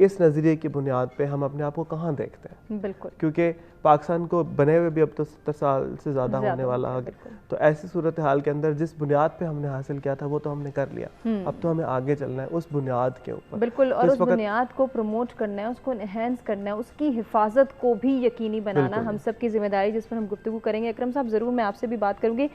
اس نظریے کی بنیاد پہ ہم اپنے آپ کو کہاں دیکھتے ہیں. بالکل. کیونکہ پاکستان کو بنے ہوئے بھی اب تو 70 سال سے زیادہ ہونے والا ہے. تو ایسی صورتحال کے اندر جس بنیاد پہ ہم نے حاصل کیا تھا وہ تو ہم نے کر لیا. اب تو ہمیں آگے چلنا ہے اس بنیاد کے اوپر. بالکل. اور اس بنیاد کو پروموٹ کرنا ہے, اس کو انہینس کرنا ہے, اس کی حفاظت کو بھی یقینی بنانا ہم سب کی ذمہ داری, جس پر ہم گفتگو کریں گے. اکرم صاحب ضرور میں آپ سے بھی بات کروں گی.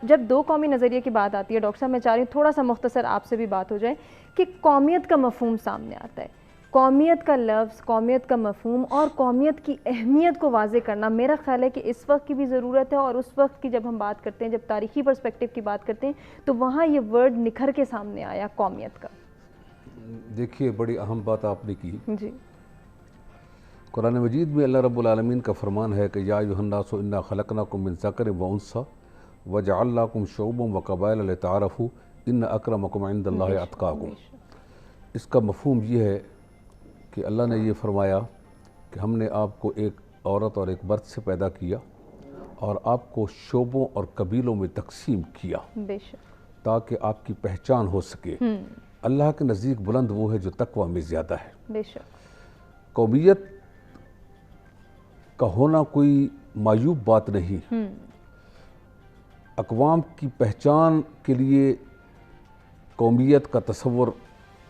جب دو قومی نظریے کی بات آتی ہے ڈاکٹر صاحب, میں چاہ رہی ہوں تھوڑا سا مختصر آپ سے بھی بات ہو جائے کہ قومیت کا مفہوم سامنے آتا ہے. قومیت کا لفظ, قومیت کا مفہوم اور قومیت کی اہمیت کو واضح کرنا میرا خیال ہے کہ اس وقت کی بھی ضرورت ہے, اور اس وقت کی جب ہم بات کرتے ہیں, جب تاریخی پرسپیکٹو کی بات کرتے ہیں, تو وہاں یہ ورڈ نکھر کے سامنے آیا قومیت کا. دیکھیے بڑی اہم بات آپ نے کی. جی. قرآن مجید میں اللہ رب العالمین کا فرمان ہے کہ یا ایھا الناس انا خلقناکم من ذکر و انثی وجعلناکم شعوبا وقبائل لتعارفوا ان اکرمکم عند اللہ اتقاکم. اس کا مفہوم یہ ہے کہ اللہ نے یہ فرمایا کہ ہم نے آپ کو ایک عورت اور ایک مرد سے پیدا کیا اور آپ کو شعبوں اور قبیلوں میں تقسیم کیا تاکہ آپ کی پہچان ہو سکے. اللہ کے نزدیک بلند وہ ہے جو تقوی میں زیادہ ہے. بے شک. قومیت کا ہونا کوئی معیوب بات نہیں. اقوام کی پہچان کے لیے قومیت کا تصور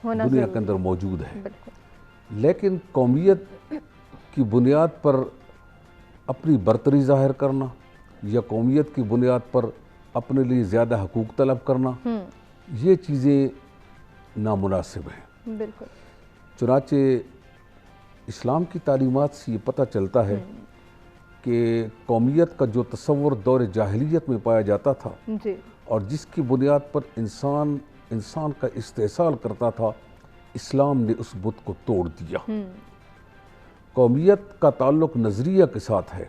دنیا کے اندر موجود ہے. لیکن قومیت کی بنیاد پر اپنی برتری ظاہر کرنا یا قومیت کی بنیاد پر اپنے لیے زیادہ حقوق طلب کرنا, یہ چیزیں نامناسب ہیں. بالکل. چنانچہ اسلام کی تعلیمات سے یہ پتہ چلتا ہے کہ قومیت کا جو تصور دور جاہلیت میں پایا جاتا تھا اور جس کی بنیاد پر انسان کا استحصال کرتا تھا, اسلام نے اس بت کو توڑ دیا. قومیت کا تعلق نظریہ کے ساتھ ہے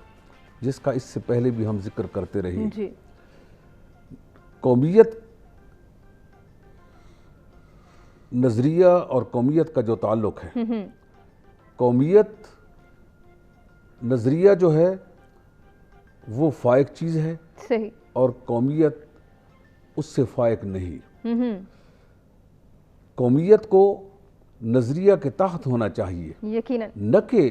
جس کا اس سے پہلے بھی ہم ذکر کرتے رہے. قومیت نظریہ اور قومیت کا جو تعلق ہے, قومیت نظریہ جو ہے وہ فائق چیز ہے اور قومیت اس سے فائق نہیں. قومیت کو نظریہ کے تحت ہونا چاہیے, یقیناً, نہ کہ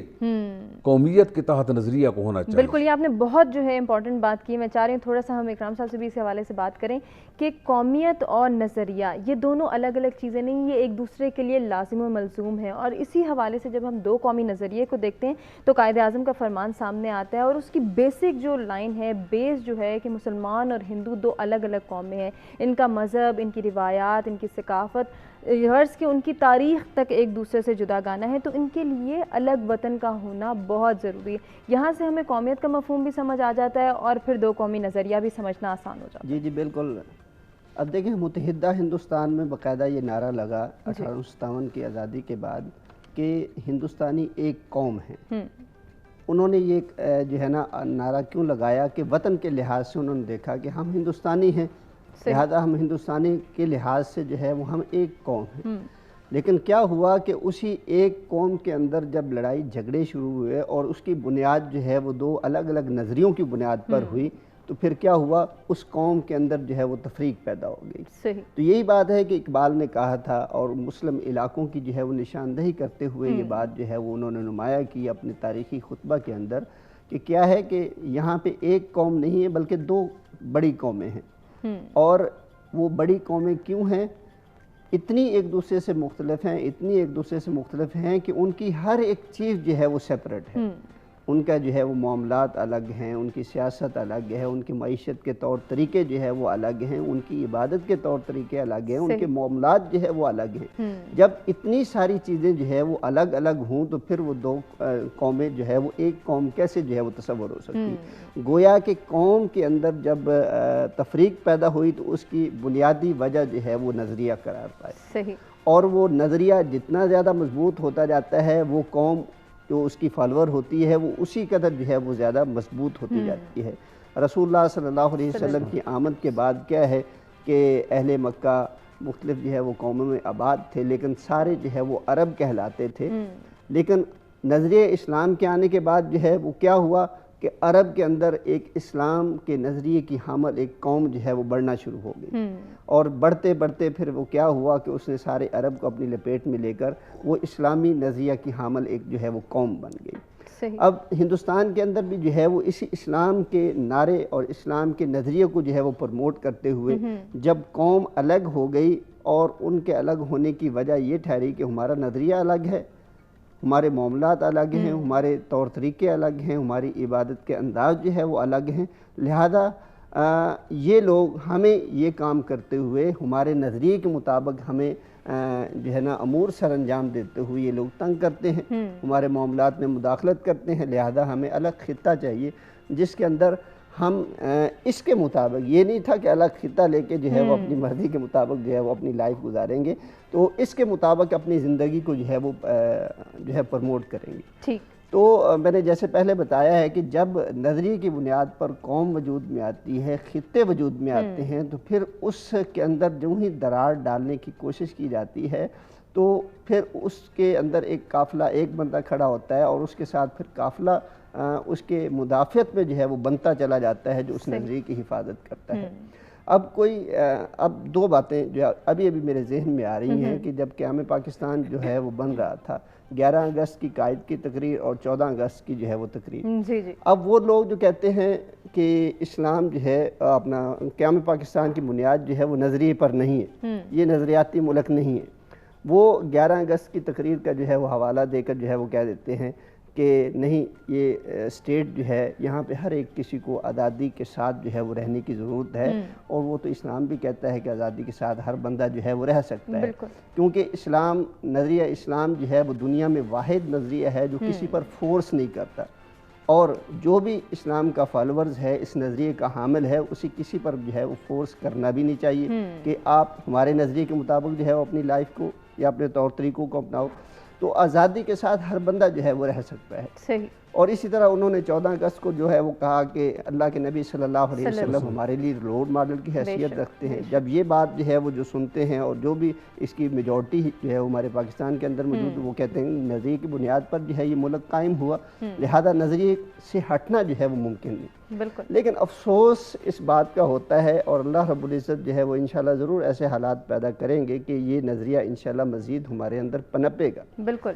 قومیت کے تحت نظریہ کو ہونا چاہیے. بالکل. یہ آپ نے بہت جو ہے امپورٹنٹ بات کی. میں چاہ رہی ہوں تھوڑا سا ہم اکرام صاحب سے بھی اس حوالے سے بات کریں کہ قومیت اور نظریہ یہ دونوں الگ الگ چیزیں نہیں, یہ ایک دوسرے کے لیے لازم و ملزوم ہیں. اور اسی حوالے سے جب ہم دو قومی نظریے کو دیکھتے ہیں تو قائد اعظم کا فرمان سامنے آتا ہے, اور اس کی بیسک جو لائن ہے, بیس جو ہے کہ مسلمان اور ہندو دو الگ الگ قومیں ہیں, ان کا مذہب, ان کی روایات, ان کی ثقافت, غرض کہ ان کی تاریخ تک ایک دوسرے سے جدا گانا ہے, تو ان کے لیے الگ وطن کا ہونا بہت ضروری ہے. یہاں سے ہمیں قومیت کا مفہوم بھی سمجھ آ جاتا ہے اور پھر دو قومی نظریہ بھی سمجھنا آسان ہو جاتا ہے. جی بالکل. اب دیکھیں متحدہ ہندوستان میں باقاعدہ یہ نعرہ لگا 1857 کی آزادی کے بعد کہ ہندوستانی ایک قوم ہے. انہوں نے یہ جو ہے نا نعرہ کیوں لگایا کہ وطن کے لحاظ سے انہوں نے دیکھا کہ ہم ہندوستانی ہیں, لہذا ہم ہندوستانی کے لحاظ سے جو ہے وہ ہم ایک قوم ہیں. لیکن کیا ہوا کہ اسی ایک قوم کے اندر جب لڑائی جھگڑے شروع ہوئے اور اس کی بنیاد جو ہے وہ دو الگ الگ نظریوں کی بنیاد پر ہوئی, تو پھر کیا ہوا, اس قوم کے اندر جو ہے وہ تفریق پیدا ہو گئی. تو یہی بات ہے کہ اقبال نے کہا تھا, اور مسلم علاقوں کی جو ہے وہ نشاندہی کرتے ہوئے یہ بات جو ہے وہ انہوں نے نمایاں کی اپنے تاریخی خطبہ کے اندر, کہ کیا ہے کہ یہاں پہ ایک قوم نہیں ہے بلکہ دو بڑی قومیں ہیں. اور وہ بڑی قومیں کیوں ہیں, اتنی ایک دوسرے سے مختلف ہیں, اتنی ایک دوسرے سے مختلف ہیں کہ ان کی ہر ایک چیز جو ہے وہ سیپریٹ ہے. ان کا جو ہے وہ معاملات الگ ہیں, ان کی سیاست الگ ہے, ان کی معیشت کے طور طریقے جو ہے وہ الگ ہیں, ان کی عبادت کے طور طریقے الگ ہیں, ان کے معاملات جو ہے وہ الگ ہیں. جب اتنی ساری چیزیں جو ہے وہ الگ الگ ہوں تو پھر وہ دو قومیں جو ہے وہ ایک قوم کیسے جو ہے وہ تصور ہو سکتی. گویا کہ قوم کے اندر جب تفریق پیدا ہوئی تو اس کی بنیادی وجہ جو ہے وہ نظریہ قرار پائے. اور وہ نظریہ جتنا زیادہ مضبوط ہوتا جاتا ہے, وہ قوم جو اس کی فالور ہوتی ہے وہ اسی قدر جو ہے وہ زیادہ مضبوط ہوتی جاتی ہے. رسول اللہ صلی اللہ علیہ وسلم کی آمد کے بعد کیا ہے کہ اہل مکہ مختلف جو ہے وہ قوموں میں آباد تھے, لیکن سارے جو ہے وہ عرب کہلاتے تھے. لیکن نظریہ اسلام کے آنے کے بعد جو ہے وہ کیا ہوا, کہ عرب کے اندر ایک اسلام کے نظریے کی حامل ایک قوم جو ہے وہ بڑھنا شروع ہو گئی، اور بڑھتے بڑھتے پھر وہ کیا ہوا کہ اس نے سارے عرب کو اپنی لپیٹ میں لے کر وہ اسلامی نظریہ کی حامل ایک جو ہے وہ قوم بن گئی۔ اب ہندوستان کے اندر بھی جو ہے وہ اسی اسلام کے نعرے اور اسلام کے نظریے کو جو ہے وہ پروموٹ کرتے ہوئے جب قوم الگ ہو گئی، اور ان کے الگ ہونے کی وجہ یہ ٹھہری کہ ہمارا نظریہ الگ ہے، ہمارے معاملات الگ ہیں، ہمارے طور طریقے الگ ہیں، ہماری عبادت کے انداز جو ہے وہ الگ ہیں، لہذا یہ لوگ ہمیں یہ کام کرتے ہوئے ہمارے نظریے کے مطابق ہمیں جو ہے نا امور سر انجام دیتے ہوئے یہ لوگ تنگ کرتے ہیں، ہمارے معاملات میں مداخلت کرتے ہیں، لہذا ہمیں الگ خطہ چاہیے جس کے اندر ہم اس کے مطابق، یہ نہیں تھا کہ الگ خطہ لے کے جو ہے وہ اپنی مرضی کے مطابق جو ہے وہ اپنی لائف گزاریں گے، تو اس کے مطابق اپنی زندگی کو جو ہے وہ جو ہے پروموٹ کریں گے۔ ٹھیک، تو میں نے جیسے پہلے بتایا ہے کہ جب نظریے کی بنیاد پر قوم وجود میں آتی ہے، خطے وجود میں آتے ہیں، تو پھر اس کے اندر جو ہی درار ڈالنے کی کوشش کی جاتی ہے تو پھر اس کے اندر ایک قافلہ ایک بندہ کھڑا ہوتا ہے، اور اس کے ساتھ پھر قافلہ اس کے مدافعت میں جو ہے وہ بنتا چلا جاتا ہے جو اس نظریے کی حفاظت کرتا ہے۔ اب دو باتیں جو ابھی میرے ذہن میں آ رہی ہیں کہ جب قیام پاکستان جو ہے وہ بن رہا تھا، 11 اگست کی قائد کی تقریر اور 14 اگست کی جو ہے وہ تقریر، اب وہ لوگ جو کہتے ہیں کہ اسلام جو ہے اپنا قیام پاکستان کی بنیاد جو ہے وہ نظریے پر نہیں ہے، یہ نظریاتی ملک نہیں ہے، وہ 11 اگست کی تقریر کا جو ہے وہ حوالہ دے کر جو ہے وہ کہہ دیتے ہیں کہ نہیں، یہ اسٹیٹ جو ہے یہاں پہ ہر ایک کسی کو آزادی کے ساتھ جو ہے وہ رہنے کی ضرورت ہے، اور وہ تو اسلام بھی کہتا ہے کہ آزادی کے ساتھ ہر بندہ جو ہے وہ رہ سکتا ہے، کیونکہ اسلام نظریہ اسلام جو ہے وہ دنیا میں واحد نظریہ ہے جو کسی پر فورس نہیں کرتا، اور جو بھی اسلام کا فالورز ہے، اس نظریے کا حامل ہے، اسی کسی پر جو ہے وہ فورس کرنا بھی نہیں چاہیے کہ آپ ہمارے نظریے کے مطابق جو ہے وہ اپنی لائف کو یا اپنے طور طریقوں کو اپناؤ، تو آزادی کے ساتھ ہر بندہ جو ہے وہ رہ سکتا ہے۔ صحیح۔ اور اسی طرح انہوں ne 14 اگست کو جو ہے وہ کہا کہ اللہ کے نبی صلی اللہ علیہ وسلم ہمارے لیے رول ماڈل کی حیثیت رکھتے ہیں۔ جب یہ بات جو ہے وہ جو سنتے ہیں، اور جو بھی اس کی میجورٹی جو ہے ہمارے پاکستان کے اندر موجود، وہ کہتے ہیں نظریے کی بنیاد پر جو ہے یہ ملک قائم ہوا، لہذا نظریے سے ہٹنا جو ہے وہ ممکن نہیں۔ بالکل۔ لیکن افسوس اس بات کا ہوتا ہے، اور اللہ رب العزت جو ہے وہ انشاءاللہ ضرور ایسے حالات پیدا کریں گے کہ یہ نظریہ انشاءاللہ مزید ہمارے اندر پنپے گا۔ بالکل۔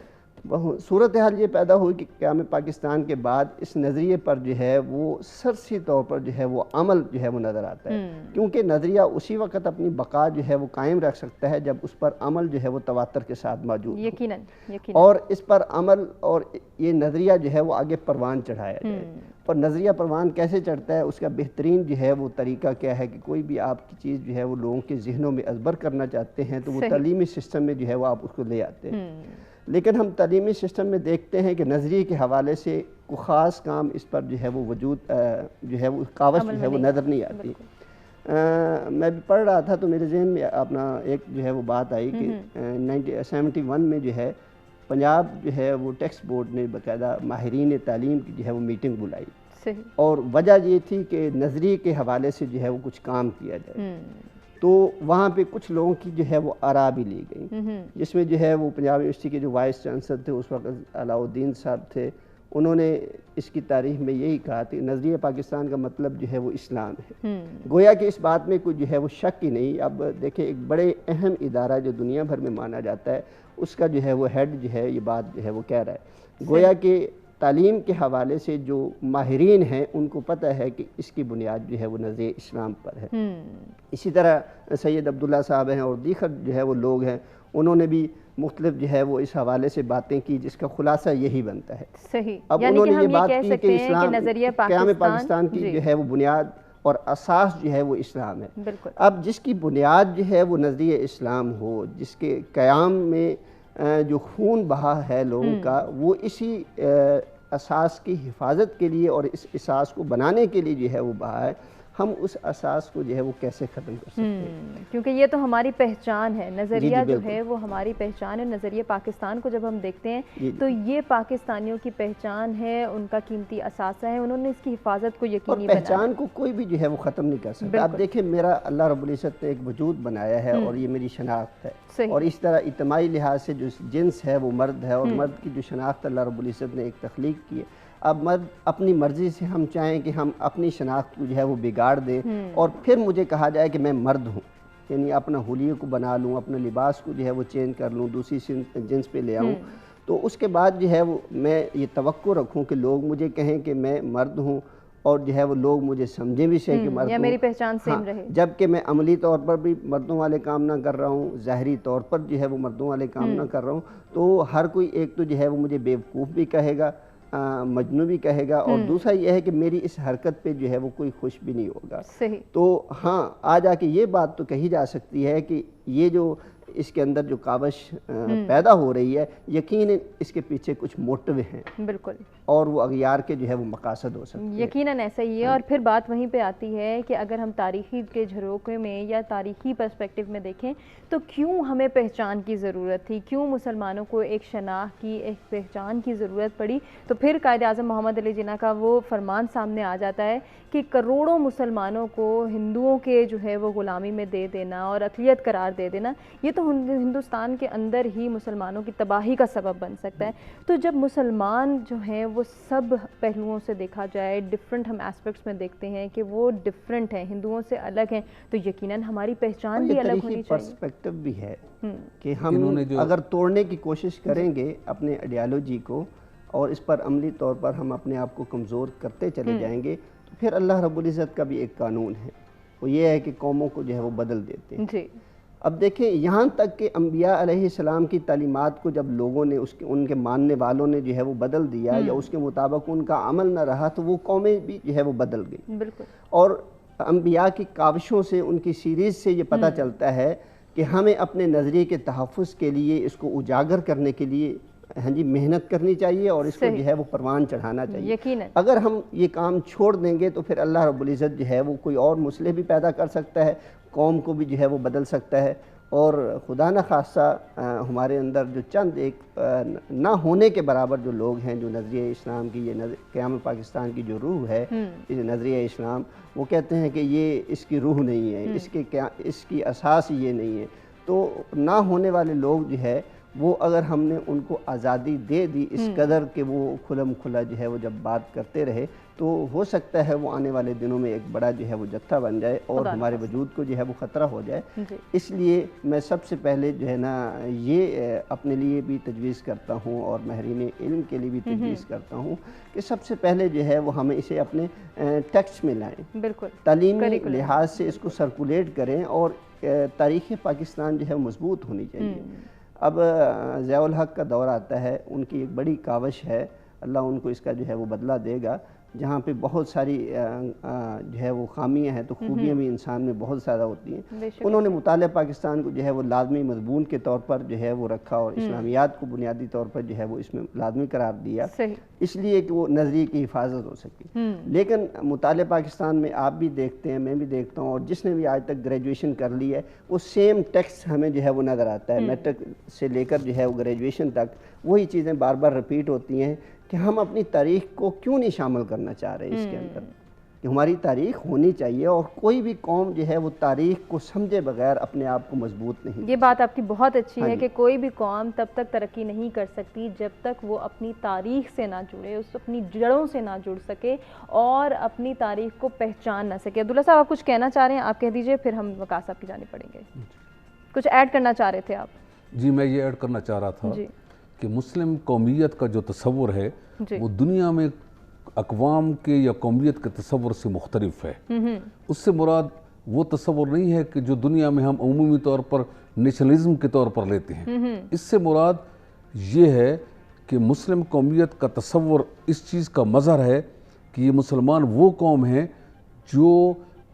صورتحال یہ پیدا ہوئی کہ قیام پاکستان کے بعد اس نظریے پر جو ہے وہ سرسی طور پر جو ہے وہ عمل جو ہے وہ نظر آتا ہے، کیونکہ نظریہ اسی وقت اپنی بقا جو ہے وہ قائم رکھ سکتا ہے جب اس پر عمل جو ہے وہ تواتر کے ساتھ موجود ہو، یقیناً۔ اور اس پر عمل اور یہ نظریہ جو ہے وہ آگے پروان چڑھایا جائے۔ اور نظریہ پروان کیسے چڑھتا ہے، اس کا بہترین جو ہے وہ طریقہ کیا ہے کہ کوئی بھی آپ کی چیز جو ہے وہ لوگوں کے ذہنوں میں ازبر کرنا چاہتے ہیں تو وہ تعلیمی سسٹم میں جو ہے وہ آپ اس کو لے آتے ہیں، لیکن ہم تعلیمی سسٹم میں دیکھتے ہیں کہ نظریے کے حوالے سے کوئی خاص کام اس پر جو ہے وہ وجود جو ہے وہ کاوش جو ہے وہ نظر نہیں آتی۔ میں بھی پڑھ رہا تھا تو میرے ذہن میں اپنا ایک جو ہے وہ بات آئی کہ 1971 میں جو ہے پنجاب جو ہے وہ ٹیکسٹ بورڈ نے باقاعدہ ماہرین تعلیم کی جو ہے وہ میٹنگ بلائی، اور وجہ یہ تھی کہ نظریے کے حوالے سے جو ہے وہ کچھ کام کیا جائے، تو وہاں پہ کچھ لوگوں کی جو ہے وہ آراء بھی لی گئی، جس میں جو ہے وہ پنجاب یونیورسٹی کے جو وائس چانسلر تھے اس وقت علاء الدین صاحب تھے، انہوں نے اس کی تاریخ میں یہی کہا کہ نظریہ پاکستان کا مطلب جو ہے وہ اسلام ہے، گویا کہ اس بات میں کوئی جو ہے وہ شک ہی نہیں۔ اب دیکھیں، ایک بڑے اہم ادارہ جو دنیا بھر میں مانا جاتا ہے، اس کا جو ہے وہ ہیڈ جو ہے یہ بات جو ہے وہ کہہ رہا ہے، گویا کہ تعلیم کے حوالے سے جو ماہرین ہیں ان کو پتہ ہے کہ اس کی بنیاد جو ہے وہ نظریہ اسلام پر ہے۔ اسی طرح سید عبداللہ صاحب ہیں اور دیگر جو ہے وہ لوگ ہیں، انہوں نے بھی مختلف جو ہے وہ اس حوالے سے باتیں کی جس کا خلاصہ یہی بنتا ہے۔ صحیح، اب انہوں نے یہ بات کی کہ اسلام قیام پاکستان کی جو ہے وہ بنیاد اور اساس جو ہے وہ اسلام ہے۔ بالکل۔ اب جس کی بنیاد جو ہے وہ نظریہ اسلام ہو، جس کے قیام میں جو خون بہا ہے لوگوں کا، وہ اسی اساس کی حفاظت کے لیے اور اس اساس کو بنانے کے لیے جو ہے وہ بہا ہے، ہم اس اساس کو جو ہے وہ کیسے ختم کر سکتے ہیں؟ کیونکہ یہ تو ہماری پہچان ہے، نظریہ جو ہے وہ ہماری پہچان ہے۔ نظریہ پاکستان کو جب ہم دیکھتے ہیں تو یہ پاکستانیوں کی پہچان ہے، ان کا قیمتی اثاثہ ہے، انہوں نے اس کی حفاظت کو یقینی بنایا۔ پہچان کو کوئی بھی جو ہے وہ ختم نہیں کر سکتا۔ آپ دیکھیں، میرا اللہ رب العزت نے ایک وجود بنایا ہے اور یہ میری شناخت ہے، اور اس طرح اجتماعی لحاظ سے جو جنس ہے وہ مرد ہے، اور مرد کی جو شناخت اللہ رب العزت نے ایک تخلیق کی ہے۔ اب مرد اپنی مرضی سے ہم چاہیں کہ ہم اپنی شناخت کو جو ہے وہ بگاڑ دیں اور پھر مجھے کہا جائے کہ میں مرد ہوں، یعنی اپنا حلیے کو بنا لوں، اپنے لباس کو جو ہے وہ چینج کر لوں، دوسری جنس پہ لے آؤں، تو اس کے بعد جو ہے وہ میں یہ توقع رکھوں کہ لوگ مجھے کہیں کہ میں مرد ہوں اور جو ہے وہ لوگ مجھے سمجھیں بھی سے کہ مرد یا ہوں، میری پہچان سیم رہے، جبکہ میں عملی طور پر بھی مردوں والے کام نہ کر رہا ہوں، ظاہری طور پر جو ہے وہ مردوں والے کام نہ کر رہا ہوں، تو ہر کوئی ایک تو جو ہے وہ مجھے بیوقوف بھی کہے گا، مجنون بھی کہے گا، اور دوسرا یہ ہے کہ میری اس حرکت پہ جو ہے وہ کوئی خوش بھی نہیں ہوگا۔ صحیح۔ تو ہاں آج آ کے یہ بات تو کہی جا سکتی ہے کہ یہ جو اس کے اندر جو کاوش پیدا ہو رہی ہے، یقیناً اس کے پیچھے کچھ موٹو ہیں، بالکل، اور وہ اغیار کے جو ہے وہ مقاصد ہو سکتے ہیں۔ یقیناً ایسا ہی ہے، اور پھر بات وہیں پہ آتی ہے کہ اگر ہم تاریخی کے جھروکے میں یا تاریخی پرسپیکٹیو میں دیکھیں تو کیوں ہمیں پہچان کی ضرورت تھی، کیوں مسلمانوں کو ایک شناخت کی، ایک پہچان کی ضرورت پڑی؟ تو پھر قائد اعظم محمد علی جناح کا وہ فرمان سامنے آ جاتا ہے کہ کروڑوں مسلمانوں کو ہندوؤں کے جو ہے وہ غلامی میں دے دینا اور اقلیت قرار دے دینا، یہ تو ہندوستان کے اندر ہی مسلمانوں کی تباہی کا سبب بن سکتا ہے۔ تو جب مسلمان جو ہیں وہ سب پہلوؤں سے دیکھا جائے، ڈیفرنٹ ہم ایسپیکٹس میں دیکھتے ہیں کہ وہ ڈیفرنٹ ہیں، ہندوؤں سے الگ ہیں، تو یقیناً ہماری پہچان بھی الگ ہونی چاہیے۔ پرسپیکٹو بھی ہے کہ ہم اگر توڑنے کی کوشش کریں گے اپنے آئیڈیالوجی کو اور اس پر عملی طور پر ہم اپنے آپ کو کمزور کرتے چلے جائیں گے، تو پھر اللہ رب العزت کا بھی ایک قانون ہے، وہ یہ ہے کہ قوموں کو جو ہے وہ بدل دیتے ہیں۔ جی، اب دیکھیں یہاں تک کہ انبیاء علیہ السلام کی تعلیمات کو جب لوگوں نے ان کے ماننے والوں نے جو ہے وہ بدل دیا یا اس کے مطابق ان کا عمل نہ رہا، تو وہ قومیں بھی جو ہے وہ بدل گئی۔ بالکل، اور انبیاء کی کاوشوں سے، ان کی سیریز سے یہ پتہ چلتا ہے کہ ہمیں اپنے نظریے کے تحفظ کے لیے، اس کو اجاگر کرنے کے لیے محنت کرنی چاہیے اور اس کو جو ہے وہ پروان چڑھانا چاہیے۔ یقیناً اگر ہم یہ کام چھوڑ دیں گے تو پھر اللہ رب العزت جو ہے وہ کوئی اور مسئلے بھی پیدا کر سکتا ہے، قوم کو بھی جو ہے وہ بدل سکتا ہے، اور خدا نہ خواستہ ہمارے اندر جو چند ایک نہ ہونے کے برابر جو لوگ ہیں، جو نظریہ اسلام کی، یہ قیام پاکستان کی جو روح ہے، یہ نظریہ اسلام، وہ کہتے ہیں کہ یہ اس کی روح نہیں ہے، اس کی اساس یہ نہیں ہے۔ تو نہ ہونے والے لوگ جو ہے وہ اگر ہم نے ان کو آزادی دے دی اس قدر کہ وہ کھلم کھلا جو ہے وہ جب بات کرتے رہے، تو ہو سکتا ہے وہ آنے والے دنوں میں ایک بڑا جو ہے وہ جتھا بن جائے اور ہمارے وجود کو جو ہے وہ خطرہ ہو جائے۔ اس لیے میں سب سے پہلے جو ہے نا یہ اپنے لیے بھی تجویز کرتا ہوں اور ماہرین علم کے لیے بھی تجویز کرتا ہوں کہ سب سے پہلے جو ہے وہ ہمیں اسے اپنے ٹیکسٹ میں لائیں، بالکل تعلیمی لحاظ سے اس کو سرکولیٹ کریں، اور تاریخ پاکستان جو ہے مضبوط ہونی چاہیے۔ اب ضیاء الحق کا دور آتا ہے، ان کی ایک بڑی کاوش ہے، اللہ ان کو اس کا جو ہے وہ بدلہ دے گا، جہاں پہ بہت ساری جو ہے وہ خامیاں ہیں تو خوبیاں بھی انسان میں بہت زیادہ ہوتی ہیں۔ انہوں نے مطالعہ پاکستان کو جو ہے وہ لازمی مضمون کے طور پر جو ہے وہ رکھا اور اسلامیات کو بنیادی طور پر جو ہے وہ اس میں لازمی قرار دیا، اس لیے کہ وہ نظریے کی حفاظت ہو سکی۔ لیکن مطالعہ پاکستان میں آپ بھی دیکھتے ہیں، میں بھی دیکھتا ہوں، اور جس نے بھی آج تک گریجویشن کر لی ہے وہ سیم ٹیکسٹ ہمیں جو ہے وہ نظر آتا ہے، میٹرک سے لے کر جو ہے وہ گریجویشن تک وہی چیزیں بار بار رپیٹ ہوتی ہیں کہ ہم اپنی تاریخ کو کیوں نہیں شامل کرنا چاہ رہے اس کے اندر، کہ ہماری تاریخ ہونی چاہیے، اور کوئی بھی قوم جو ہے وہ تاریخ کو سمجھے بغیر اپنے آپ کو مضبوط نہیں۔ یہ بات آپ کی بہت اچھی ہے کہ کوئی بھی قوم تب تک ترقی نہیں کر سکتی جب تک وہ اپنی تاریخ سے نہ جڑے، اس اپنی جڑوں سے نہ جڑ سکے اور اپنی تاریخ کو پہچان نہ سکے۔ عبداللہ صاحب آپ کچھ کہنا چاہ رہے ہیں، آپ کہہ دیجئے، پھر ہم وقاص صاحب کی جانب پڑھیں گے۔ کچھ ایڈ کرنا چاہ رہے تھے آپ؟ جی میں یہ ایڈ کرنا چاہ رہا تھا کہ مسلم قومیت کا جو تصور ہے وہ دنیا میں اقوام کے یا قومیت کے تصور سے مختلف ہے۔ اس سے مراد وہ تصور نہیں ہے کہ جو دنیا میں ہم عمومی طور پر نیشنلزم کے طور پر لیتے ہیں، اس سے مراد یہ ہے کہ مسلم قومیت کا تصور اس چیز کا مظہر ہے کہ یہ مسلمان وہ قوم ہیں جو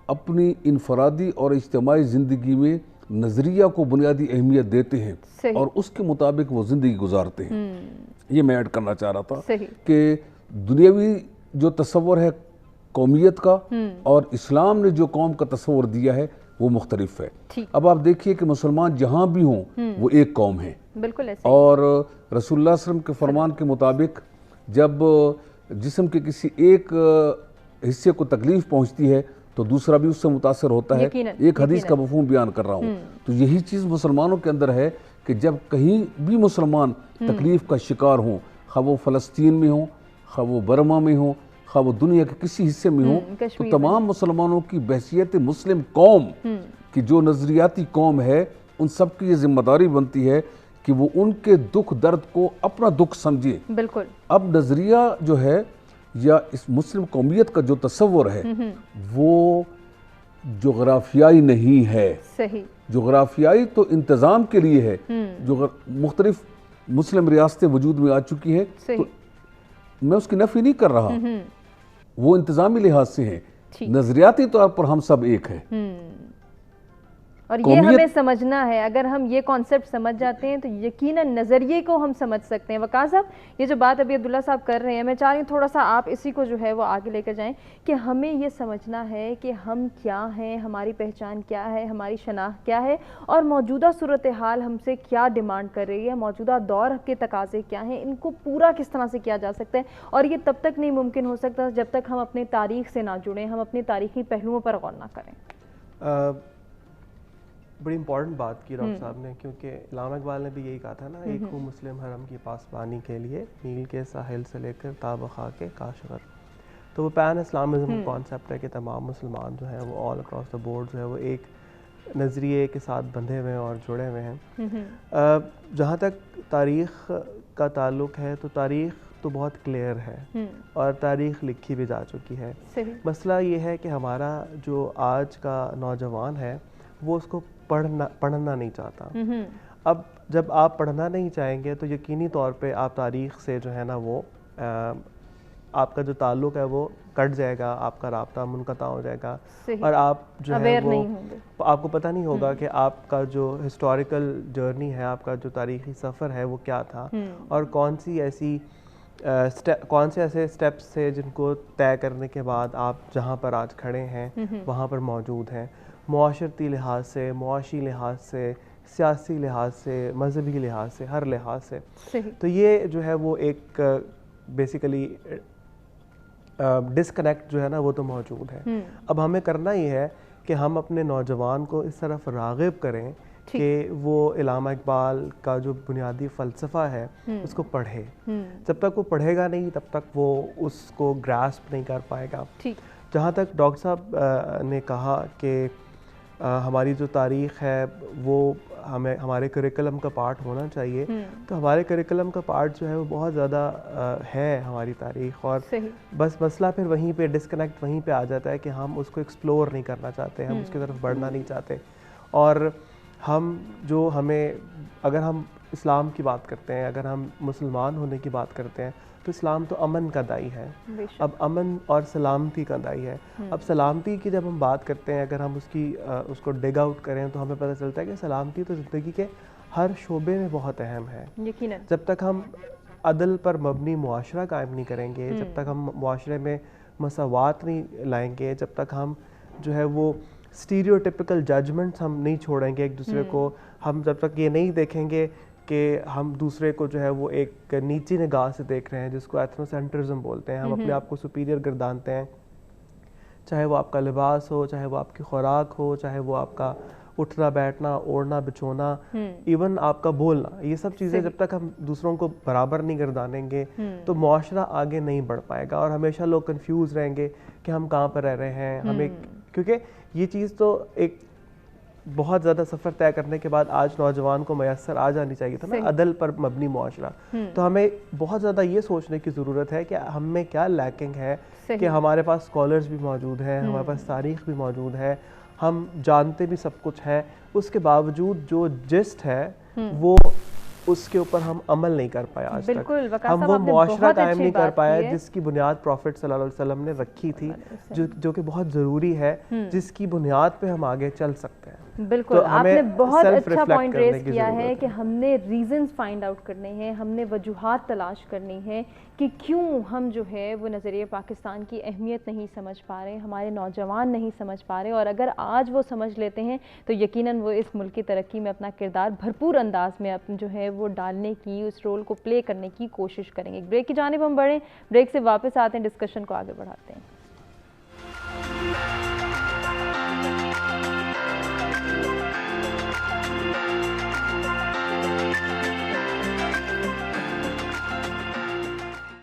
اپنی انفرادی اور اجتماعی زندگی میں نظریہ کو بنیادی اہمیت دیتے ہیں اور اس کے مطابق وہ زندگی گزارتے ہیں۔ یہ میں ایڈ کرنا چاہ رہا تھا کہ دنیاوی جو تصور ہے قومیت کا اور اسلام نے جو قوم کا تصور دیا ہے وہ مختلف ہے۔ اب آپ دیکھیے کہ مسلمان جہاں بھی ہوں وہ ایک قوم ہے، اور رسول اللہ صلی اللہ علیہ وسلم کے فرمان کے مطابق جب جسم کے کسی ایک حصے کو تکلیف پہنچتی ہے تو دوسرا بھی اس سے متاثر ہوتا ہے۔ ایک حدیث کا مفہوم بیان کر رہا ہوں، تو یہی چیز مسلمانوں کے اندر ہے کہ جب کہیں بھی مسلمان تکلیف کا شکار ہوں، خواہ وہ فلسطین میں ہوں، خواہ وہ برما میں ہوں، خواہ وہ دنیا کے کسی حصے میں ہوں، تو تمام مسلمانوں کی بحیثیت مسلم قوم کی جو نظریاتی قوم ہے، ان سب کی یہ ذمہ داری بنتی ہے کہ وہ ان کے دکھ درد کو اپنا دکھ سمجھے۔ بالکل۔ اب نظریہ جو ہے یا اس مسلم قومیت کا جو تصور ہے وہ جغرافیائی نہیں ہے۔ صحیح۔ جغرافیائی تو انتظام کے لیے ہے، جو مختلف مسلم ریاستیں وجود میں آ چکی ہیں، تو میں اس کی نفی نہیں کر رہا، وہ انتظامی لحاظ سے ہیں، نظریاتی طور پر ہم سب ایک ہیں۔ اور یہ ہمیں سمجھنا ہے، اگر ہم یہ کانسیپٹ سمجھ جاتے ہیں تو یقیناً نظریے کو ہم سمجھ سکتے ہیں۔ وقاص صاحب، یہ جو بات ابھی عبداللہ صاحب کر رہے ہیں، میں چاہ رہی ہوں تھوڑا سا آپ اسی کو جو ہے وہ آگے لے کر جائیں کہ ہمیں یہ سمجھنا ہے کہ ہم کیا ہیں، ہماری پہچان کیا ہے، ہماری شناخت کیا ہے، اور موجودہ صورتحال ہم سے کیا ڈیمانڈ کر رہی ہے، موجودہ دور کے تقاضے کیا ہیں، ان کو پورا کس طرح سے کیا جا سکتا ہے۔ اور یہ تب تک نہیں ممکن ہو سکتا جب تک ہم اپنے تاریخ سے نہ جڑیں، ہم اپنے تاریخی پہلوؤں پر غور نہ کریں۔ بڑی امپورٹنٹ بات کی ڈاکٹر صاحب نے، کیونکہ علامہ اقبال نے بھی یہی کہا تھا نا، ایک ہوں مسلم حرم کی پاسبانی کے لیے، نیل کے ساحل سے لے کر تا بخا کے کاشغر۔ تو وہ پین اسلامزم کانسیپٹ ہے کہ تمام مسلمان جو ہیں وہ آل اکراس دا بورڈ جو ہے وہ ایک نظریے کے ساتھ بندھے ہوئے ہیں اور جڑے ہوئے ہیں۔ جہاں تک تاریخ کا تعلق ہے تو تاریخ تو بہت کلیئر ہے اور تاریخ لکھی بھی جا چکی ہے۔ مسئلہ یہ ہے کہ ہمارا جو آج کا نوجوان ہے وہ اس کو پڑھنا نہیں چاہتا۔ اب جب آپ پڑھنا نہیں چاہیں گے تو یقینی طور پہ آپ تاریخ سے جو ہے نا وہ آپ کا جو تعلق ہے وہ کٹ جائے گا، آپ کا رابطہ منقطع ہو جائے گا، اور آپ جو ہے وہ آپ کو پتہ نہیں ہوگا کہ آپ کا جو ہسٹوریکل جرنی ہے، آپ کا جو تاریخی سفر ہے وہ کیا تھا، اور کون سے ایسے سٹیپس تھے جن کو طے کرنے کے بعد آپ جہاں پر آج کھڑے ہیں وہاں پر موجود ہیں، معاشرتی لحاظ سے، معاشی لحاظ سے، سیاسی لحاظ سے، مذہبی لحاظ سے، ہر لحاظ سے۔ تو یہ جو ہے وہ ایک بیسیکلی ڈسکنیکٹ جو ہے نا وہ تو موجود ہے۔ اب ہمیں کرنا یہ ہے کہ ہم اپنے نوجوان کو اس طرف راغب کریں کہ وہ علامہ اقبال کا جو بنیادی فلسفہ ہے اس کو پڑھے۔ جب تک وہ پڑھے گا نہیں تب تک وہ اس کو گراسپ نہیں کر پائے گا۔ جہاں تک ڈاکٹر صاحب نے کہا کہ ہماری جو تاریخ ہے وہ ہمارے کریکلم کا پارٹ ہونا چاہیے، تو ہمارے کریکلم کا پارٹ جو ہے وہ بہت زیادہ ہے ہماری تاریخ، اور بس مسئلہ پھر وہیں پہ ڈسکنیکٹ وہیں پہ آ جاتا ہے کہ ہم اس کو ایکسپلور نہیں کرنا چاہتے، ہم اس کی طرف بڑھنا نہیں چاہتے۔ اور اگر ہم اسلام کی بات کرتے ہیں، اگر ہم مسلمان ہونے کی بات کرتے ہیں تو اسلام تو امن کا دائی ہے، اب امن اور سلامتی کا دائی ہے۔ اب سلامتی کی جب ہم بات کرتے ہیں، اگر ہم اس کو ڈگ آؤٹ کریں تو ہمیں پتہ چلتا ہے کہ سلامتی تو زندگی کے ہر شعبے میں بہت اہم ہے۔ جب تک ہم عدل پر مبنی معاشرہ قائم نہیں کریں گے، جب تک ہم معاشرے میں مساوات نہیں لائیں گے، جب تک ہم جو ہے وہ اسٹیریوٹیپیکل ججمنٹس ہم نہیں چھوڑیں گے ایک دوسرے کو، ہم جب تک یہ نہیں دیکھیں گے کہ ہم دوسرے کو جو ہے وہ ایک نیچی نگاہ سے دیکھ رہے ہیں، جس کو ایتھنو سینٹرزم بولتے ہیں، ہم اپنے آپ کو سپیریئر گردانتے ہیں، چاہے وہ آپ کا لباس ہو، چاہے وہ آپ کی خوراک ہو، چاہے وہ آپ کا اٹھنا بیٹھنا، اوڑھنا بچھونا، ایون آپ کا بولنا، یہ سب چیزیں جب تک ہم دوسروں کو برابر نہیں گردانیں گے تو معاشرہ آگے نہیں بڑھ پائے گا، اور ہمیشہ لوگ کنفیوز رہیں گے کہ ہم کہاں پر رہ رہے ہیں۔ ہمیں کیونکہ یہ چیز تو ایک بہت زیادہ سفر طے کرنے کے بعد آج نوجوان کو میسر آ جانی چاہیے تھا نا، عدل پر مبنی معاشرہ۔ تو ہمیں بہت زیادہ یہ سوچنے کی ضرورت ہے کہ ہم میں کیا لیکنگ ہے، کہ ہمارے پاس اسکالرز بھی موجود ہیں، ہمارے پاس تاریخ بھی موجود ہے، ہم جانتے بھی سب کچھ ہے، اس کے باوجود جو جسٹ ہے وہ اس کے اوپر ہم عمل نہیں کر پایا آج تک، ہم وہ معاشرہ قائم نہیں کر پایا جس کی بنیاد پروفٹ صلی اللہ علیہ وسلم نے رکھی تھی، جو کہ بہت ضروری ہے، جس کی بنیاد پہ ہم آگے چل سکتے ہیں۔ بالکل، آپ نے بہت اچھا پوائنٹ ریز کیا ہے کہ ہم نے ریزنز فائنڈ آؤٹ کرنے ہیں، ہم نے وجوہات تلاش کرنی ہے کہ کیوں ہم جو ہے وہ نظریہ پاکستان کی اہمیت نہیں سمجھ پا رہے، ہمارے نوجوان نہیں سمجھ پا رہے، اور اگر آج وہ سمجھ لیتے ہیں تو یقیناً وہ اس ملک کی ترقی میں اپنا کردار بھرپور انداز میں جو ہے وہ ڈالنے کی، اس رول کو پلے کرنے کی کوشش کریں گے۔ ایک بریک کی جانب ہم بڑھیں، بریک سے واپس آتے ہیں، ڈسکشن کو آگے بڑھاتے ہیں۔